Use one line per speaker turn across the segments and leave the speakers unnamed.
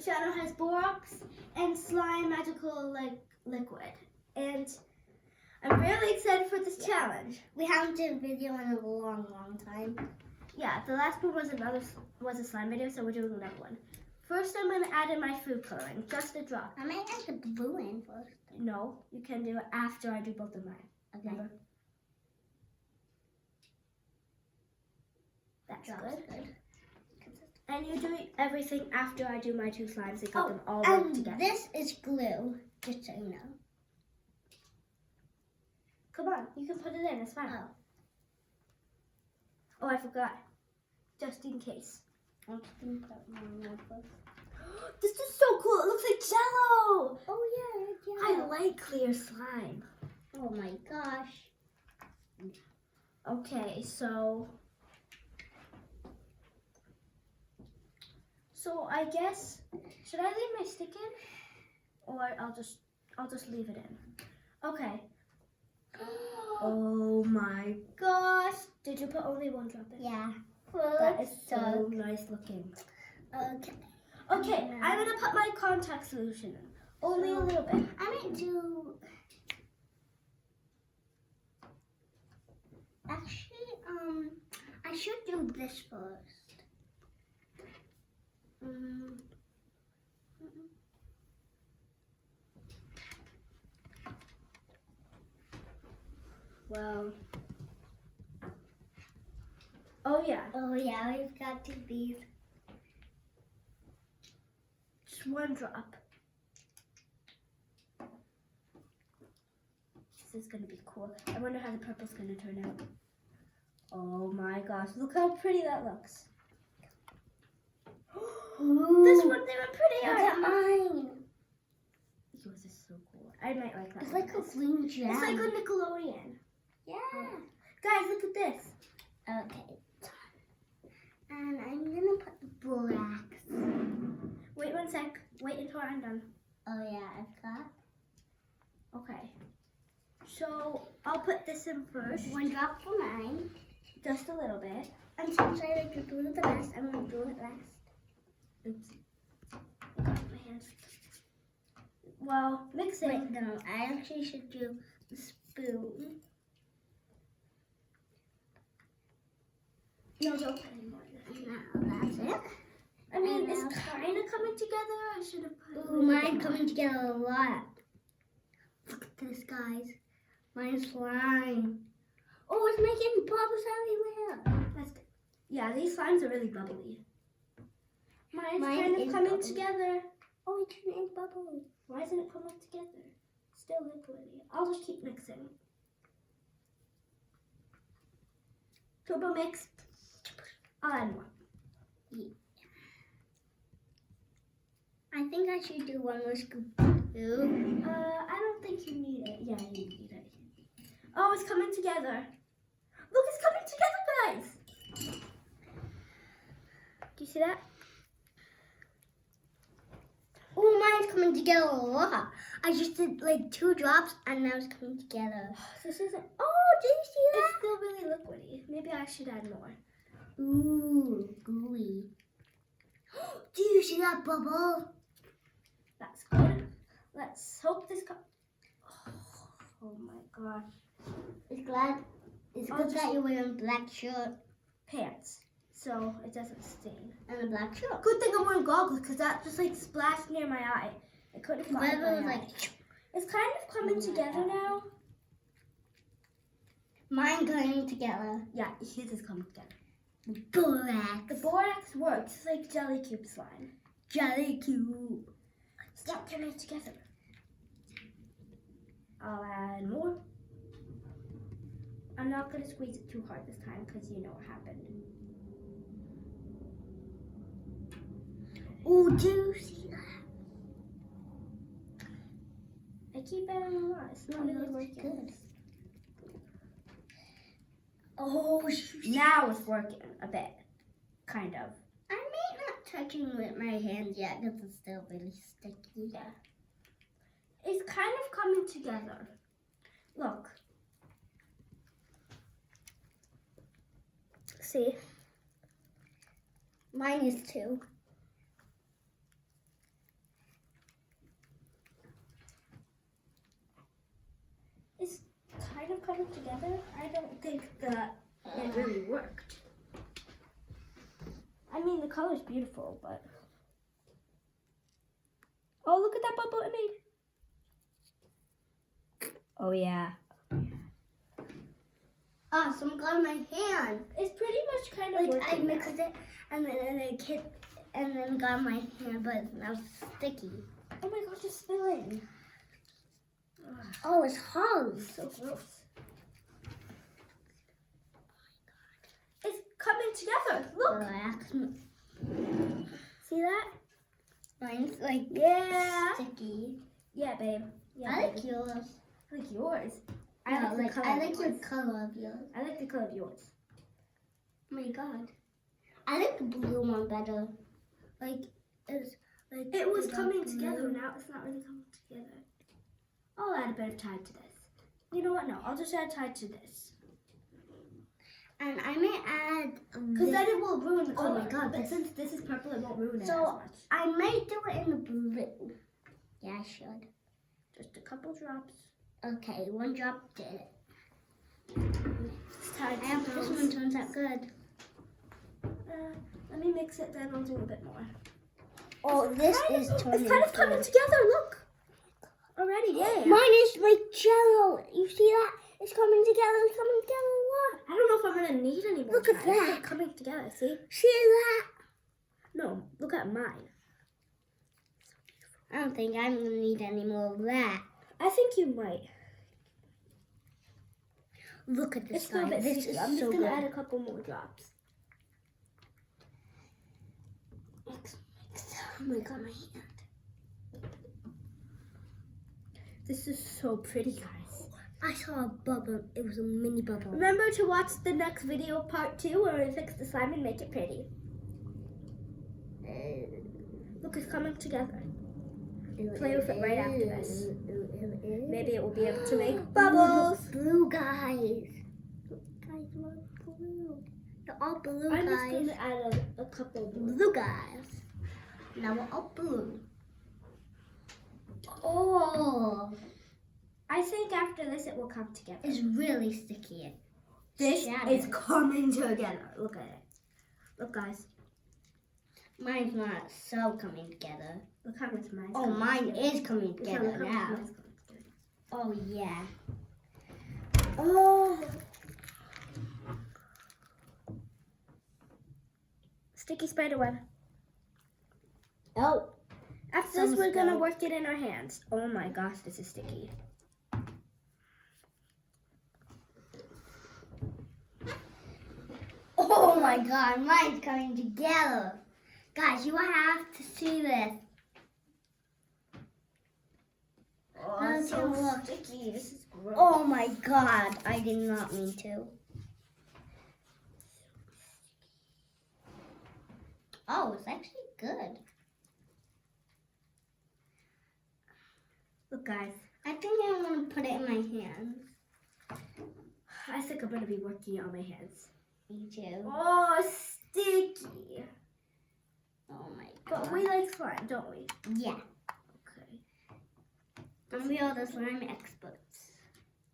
Luciano has borax and slime magical liquid. And I'm really excited for this challenge.
We haven't done a video in a long time.
Yeah, the last one was a slime video, so we're doing another one. First, I'm gonna add in my food coloring, just a drop.
I might add the blue in first.
No, you can do it after I do both of mine.
Okay.
Remember? That's good. And you do everything after I do my two slimes and got them all work together.
This is glue, just so you know.
Come on, you can put it in, it's fine. Oh, I forgot. Just in case.
I'm just gonna put my notebook.
This is so cool, it looks like Jell-O!
Oh yeah,
I like clear slime.
Oh my gosh.
Okay, so I guess, should I leave my stick in? Or I'll just leave it in. Okay. Oh my gosh. Did you put only one drop in?
Yeah.
That is so nice looking.
Okay.
Okay, I'm gonna put my contact solution in. Only a little bit.
I might do. Actually, I should do this first.
Well. Oh yeah,
We've got to these.
just one drop. This is gonna be cool. I wonder how the purple's gonna turn out. Oh my gosh, look how pretty that looks.
Ooh,
This one's even prettier.
look at mine.
Yours is so cool. I might like that.
It's like a green gem.
It's like a Nickelodeon.
Yeah.
Guys, look at this.
Okay. And I'm gonna put the borax.
Wait 1 sec. Wait until I'm done.
Oh yeah, I've got
Okay. So I'll put this in first.
one drop for mine.
Just a little bit.
And since I like to do it the best, I'm gonna do it last.
Oops. I got my hands. Well, mix it.
Wait, no, I actually should do the spoon.
No, don't put any more.
Now that's it.
I mean,
And
it's
now-
kind of coming together. I should have put.
Ooh, mine's coming together a lot. Look at this, guys. Mine's slime. Oh, it's making bubbles everywhere.
That's good. Yeah, these slimes are really bubbly. Mine's
Mine
kind of
is
coming
bubbly.
together.
Oh, it's turning bubbles.
Why isn't it coming together? Still liquidy. I'll just keep mixing. Turbo mix. I'll add more.
I think I should do one more scoop. Ooh.
I don't think you need it. Yeah, you need it. Oh, it's coming together. Look, it's coming together, guys. Do you see that?
Oh, mine's coming together a lot. I just did like 2 drops and now it's coming together.
This isn't.
Oh, did you see
It's
that?
still really liquidy. Maybe I should add more.
Ooh, gooey. Do you see that bubble?
That's good. Let's hope this comes. Oh my gosh.
It's
I'll
good
just-
that you're wearing black shirt
Pants. So it doesn't stain.
and a black shirt.
Good thing I'm wearing goggles because that just like splashed near my eye. I couldn't find
Whether
my
it's
eye.
like
It's kind of coming together now.
mine coming together.
Yeah, his is coming together.
Borax.
The borax works. It's like jelly cube slime.
Jelly cube.
Stop coming together. I'll add more. I'm not gonna squeeze it too hard this time because you know what happened.
Oh, do you see that?
I keep adding a lot. It's not
Oh,
really
that's
working.
good. Oh,
Now it's working a bit, kind of.
I may not touch it with my hands yet because it's still really sticky.
Yeah. It's kind of coming together. Look. See?
Mine is too.
coming together, I don't think that it really worked. I mean, the color's beautiful, but... Oh, look at that bubble it made. Oh, yeah.
Oh, some got in my hand.
It's pretty much kind of
Like I
working
mixed
now.
it and then it hit and then got in my hand, but it's now sticky.
Oh my gosh, it's spilling. Ugh,
Oh, it's hard.
so gross. It's coming together. Look.
Relax.
See that?
Mine's like
Yeah.
sticky.
Yeah, babe. Yeah,
I like
babe.
yours.
I like yours.
I
the
like
color
I
of
like your
yours.
color of yours.
I like the color of yours.
Oh my god. I like the blue one better. Like it's like
It was
dark
coming
blue.
together. Now it's not really coming together. I'll add a bit of Tide to this. You know what? No, I'll just add Tide to this.
And I may add
Because then it will ruin the
Oh
color.
my god,
But
this-
since this is purple, it won't ruin it
So-
as much.
I might do it in the blue. Yeah, I should.
Just a couple drops.
Okay, one drop did it.
It's Tide.
I hope this one turns out good.
Let me mix it, then I'll do a bit more.
Oh, this is turning.
It's kind of coming together. Look. Already, yeah.
Mine is like jello. You see that? It's coming together. It's coming together a lot.
I don't know if I'm gonna need any more.
Look at
Tide. It's
that.
not coming together. See?
See that?
No, look at mine.
I don't think I'm gonna need any more of that.
I think you might.
Look at this
It's still a
guy.
bit
This
sticky.
is
I'm just
so
gonna
good.
add a couple more drops.
Mix. Oh my god, my hand.
This is so pretty, guys.
I saw a bubble. It was a mini bubble.
Remember to watch the next video, part 2, where we fix the slime and make it pretty. Look, it's coming together. Play with it right after this. Maybe it will be able to make bubbles.
Blue guys. Guys, look blue. They're all blue
I'm just
guys.
going to add a couple more.
Blue guys. Now we're all blue.
Oh, I think after this it will come together.
It's really sticky.
This
Shattered.
is coming together. Look at it. Look, guys.
Mine's not so coming together.
Look how much mine's
Oh,
coming
mine
together.
is coming
Look how
together
much
now.
mine's coming together.
Oh, yeah.
Oh. Sticky spider web.
Oh.
After this,
Some
we're going to
spell.
work it in our hands. Oh my gosh, this is sticky.
Oh my god, mine's coming together. Guys, you have to see this.
Oh,
it's so
sticky. This is gross.
Oh my god, I did not mean to. Oh, it's actually good.
Look, guys.
I think I want to put it in my hands.
I think I'm going to be working it on my hands.
Me too.
Oh, sticky.
Oh my god.
But we like slime, don't we?
Yeah.
Okay.
And we are the slime experts.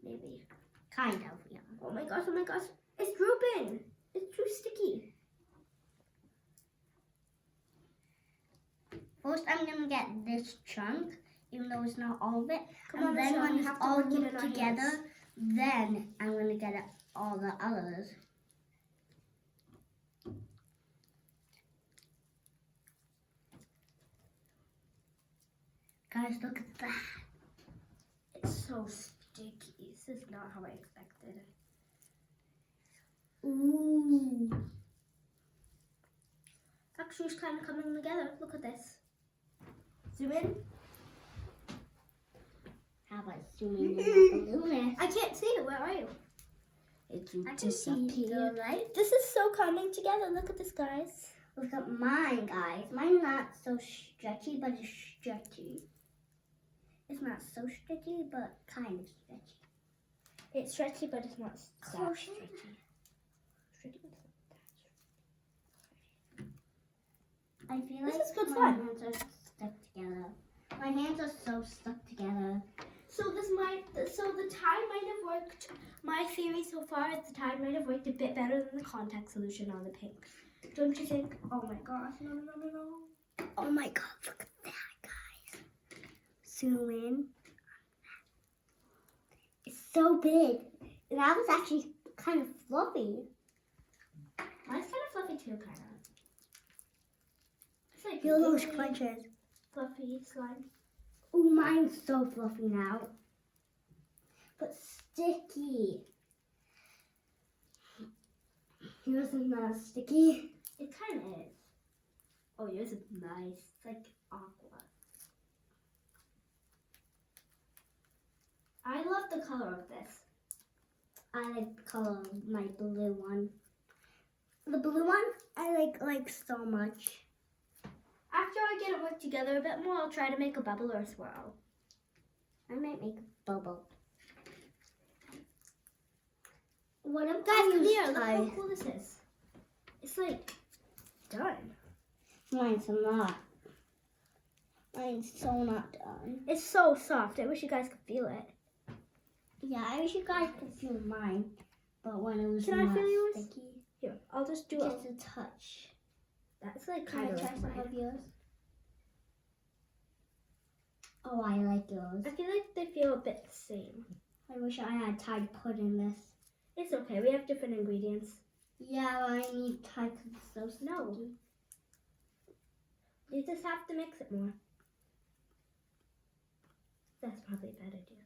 Maybe.
Kind of, yeah.
Oh my gosh, oh my gosh. It's drooping. It's too sticky.
First, I'm going to get this chunk, even though it's not all of it.
Come
And
on,
then
Michelle,
when
we
it's
have to
all
work it in
glued
our
together,
hands.
then I'm going to get all the others. Guys, look at that.
It's so sticky. This is not how I expected it.
Ooh.
Actually, it's kind of coming together. Look at this. Zoom in.
How about zooming in the balloon?
I can't see it. Where are you?
It's
I can see
disappeared.
you, right? This is so coming together. Look at this, guys.
Look at mine, guys. Mine's not so stretchy, but it's stretchy. It's not so stretchy, but kind of stretchy.
It's stretchy, but it's not that
Close.
stretchy. Stretchy, but it's not that stretchy.
I feel
This
like
is good
my
fun.
hands are stuck together. My hands are so stuck together.
So the tie might have worked my theory so far is the Tide might have worked a bit better than the contact solution on the pink. Don't you think? Oh my gosh, no.
Oh my god, look at that, guys. Zoom in. It's so big. That was actually kind of fluffy.
Mine's kind of fluffy too, kind of. It's like
Feel those
really
crunches.
fluffy slime.
Oh, mine's so fluffy now. But sticky. Yours is not sticky.
It kind of is. Oh, yours is nice. It's like aqua. I love the color of this.
I like the color of my blue one. The blue one I like so much.
After I get it worked together a bit more, I'll try to make a bubble or a swirl.
I might make a bubble. What if
Guys,
I
come
use
here. Look how
Tide?
cool this is. It's like done.
Mine's not. Mine's so not done.
It's so soft. I wish you guys could feel it.
Yeah, I wish you guys could feel mine, but when it was
Can I
not
feel yours?
sticky,
Here, I'll just do it.
just a touch.
That's like
Can I
kind of
try
like
some
mine.
of yours? Oh, I like yours.
I feel like they feel a bit the same.
I wish I had Tide put in this.
It's okay. We have different ingredients.
Yeah, I need Tide because it's so sticky.
No. You just have to mix it more. That's probably a bad idea.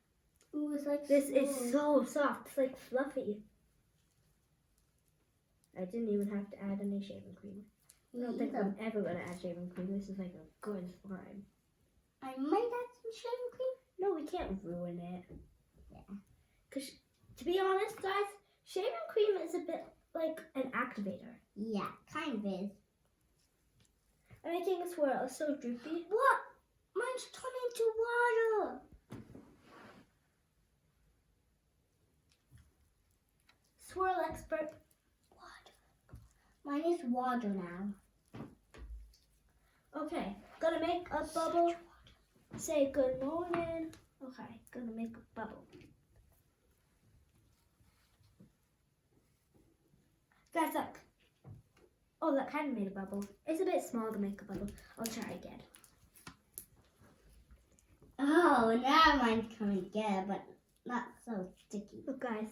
Ooh, it's like
This
smooth.
is so soft. It's like fluffy. I didn't even have to add any shaving cream. I don't think I'm ever going to add shaving cream. This is like a good slime.
I might add some shaving cream.
No, we can't ruin it.
Yeah.
Because, to be honest, guys, shaving cream is a bit like an activator.
Yeah, kind of is.
I'm making a swirl. It's so droopy.
What? Mine's turning into water.
Swirl expert.
Mine is water now.
Okay, gonna make a bubble. Say good morning. Okay, gonna make a bubble. Guys, look. Oh, that kind of made a bubble. It's a bit small to make a bubble. I'll try again.
Oh, now mine's coming together, but not so sticky.
Look, guys.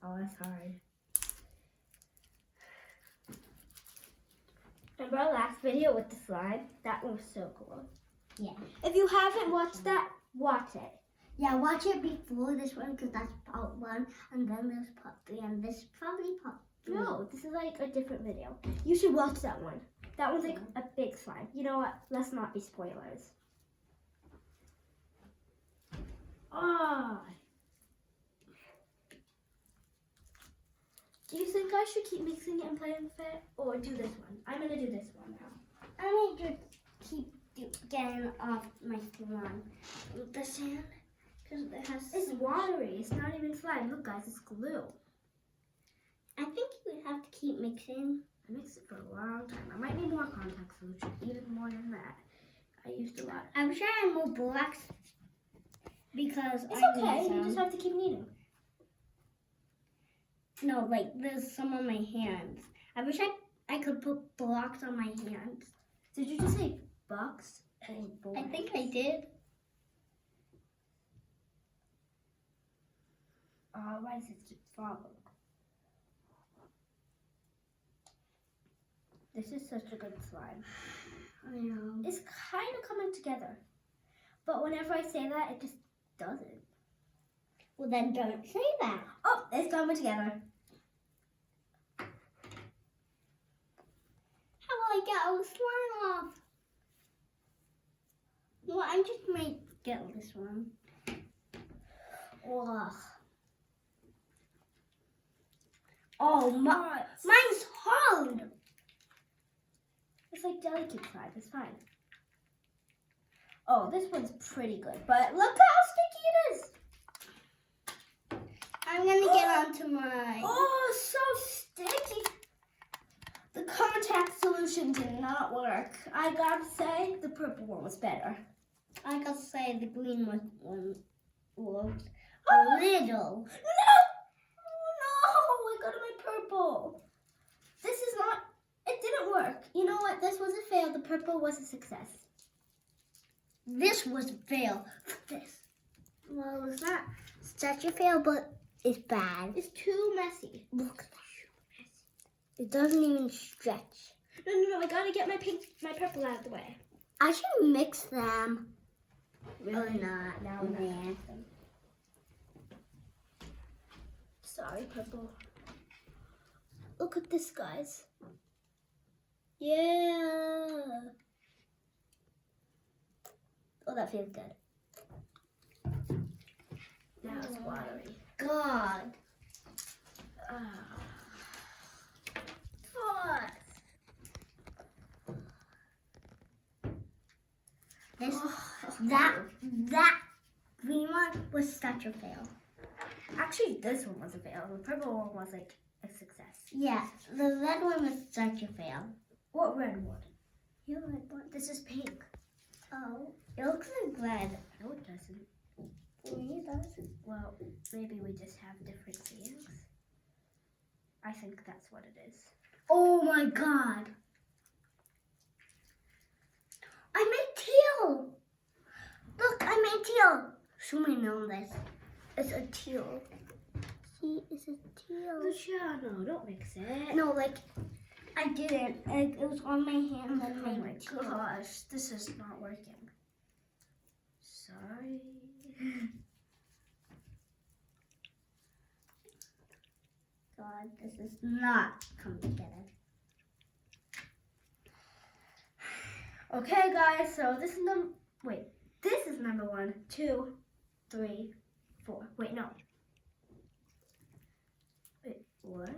Oh, that's hard. Remember our last video with the slime? That was so cool.
Yeah.
If you haven't watched that, watch it.
Yeah, watch it before this one because that's part 1, and then there's part 3, and this is probably part 3.
No, this is like a different video. You should watch that one. That one's like a big slime. You know what? Let's not be spoilers. Oh. Do you think I should keep mixing it and playing with it? Or do this one? I'm going to do this one now.
I need to keep getting off my slime with the sand because it has.
It's watery. It's not even slime. Look, guys, it's glue.
I think you would have to keep mixing.
I mixed it for a long time. I might need more contact solution, even more than that. I used a lot.
I wish I had more blocks because
It's
I
okay.
need
You
some.
just have to keep kneading.
No, like there's some on my hands. I wish I could put blocks on my hands.
Did you just say box?
I think I did.
Why does it just follow? This is such a good slime.
I know.
It's kind of coming together. But whenever I say that, it just doesn't.
Well, then don't say that.
Oh, it's coming together.
How will I get all the slime off? Well, I just might get this one. Ugh. Oh, mine's hard.
It's like delicate slime. It's fine. Oh, this one's pretty good. But look how sticky it is.
I'm gonna get onto my.
Oh, so sticky. The contact solution did not work. I gotta say, the purple one was better.
I gotta say the green one worked. A little.
No! Oh, no! I got my purple. This is not... It didn't work. You know what? This was a fail. The purple was a success.
This was a fail. This. Well, it's not such a fail, but it's bad.
It's too messy.
Look, it doesn't even stretch.
No. I gotta get my purple out of the way.
I should mix them.
Really?
not.
Now we're gonna mix them. Sorry, purple. Look at this, guys. Yeah. Oh, that feels good. Now it's watery.
God. This, that green one was such a fail.
Actually, this one was a fail. The purple one was like a success.
Yeah, the red one was such a fail.
What red one?
Your red one.
This is pink.
Oh, it looks like red.
No, it doesn't.
For me, it does.
Well, maybe we just have different seeings. I think that's what it is.
Oh my God. I made teal. Look, I made teal. Should we know this? It's a teal. See, it's a teal.
Luciano, don't mix it.
No, like, I didn't. It was on my hand and
Oh
I
my
made teal.
gosh, this is not working. Sorry.
God, this is not coming together.
Okay, guys, so this is this is number 1, 2, 3, 4. Wait, no. Wait, what?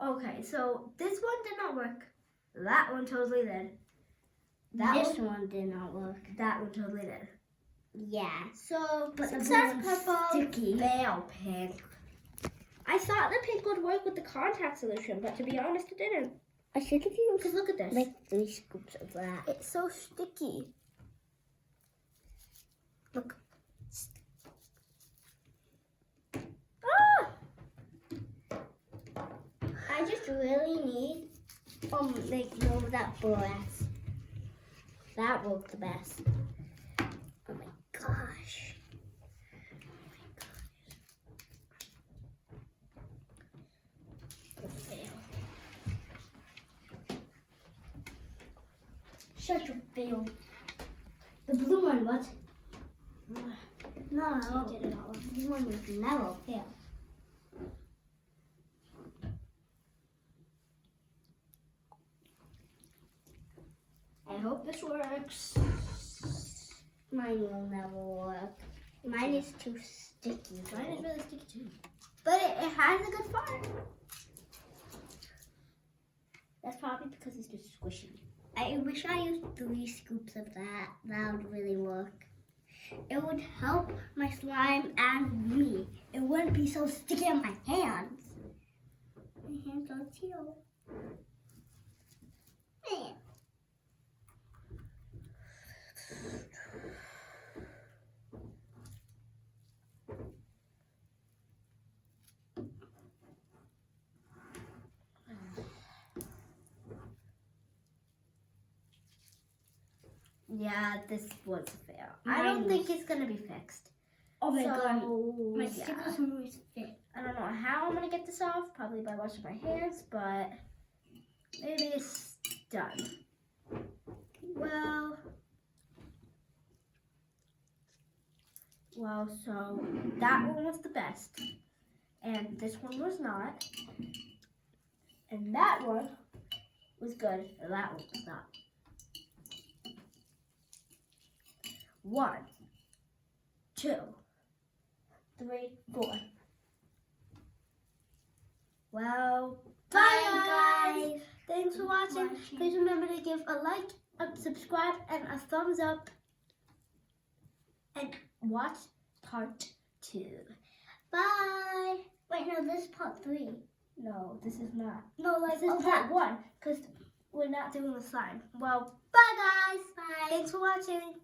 Okay, so this one did not work. That one totally did.
This one did not work.
That one totally did.
Yeah.
So,
But the
success
blue one's
purple,
sticky.
fail pink. I thought the pink would work with the contact solution, but to be honest, it didn't.
I should have used
Because look at this.
like 3 scoops of that.
It's so sticky. Look. Ah!
I just really need that brass. That worked the best. Oh my gosh. Such a fail. The blue one was. No,
Did it all.
the blue one was never fail.
I hope this works.
Mine will never work. Mine is too sticky.
Mine is really sticky too. But it has a good fart. That's probably because it's just squishy.
I wish I used 3 scoops of that. That would really work. It would help my slime and me. It wouldn't be so sticky on my hands. My hands are teal. Man.
Yeah, this was a fail. I don't think it's gonna be fixed.
Oh my
So,
god. My
yeah.
stickers always fit.
I don't know how I'm gonna get this off. Probably by washing my hands, but maybe it's done. Well, so that one was the best, and this one was not, and that one was good, and that one was not. 1, 2, 3, 4. Well, bye guys. Thanks for watching. Please remember to give a like, a subscribe, and a thumbs up. And watch part 2. Bye.
Wait, no, this is part 3.
No, this is not.
No, like,
This is
okay.
part 1, because we're not doing the slime. Well, bye guys.
Bye.
Thanks for watching.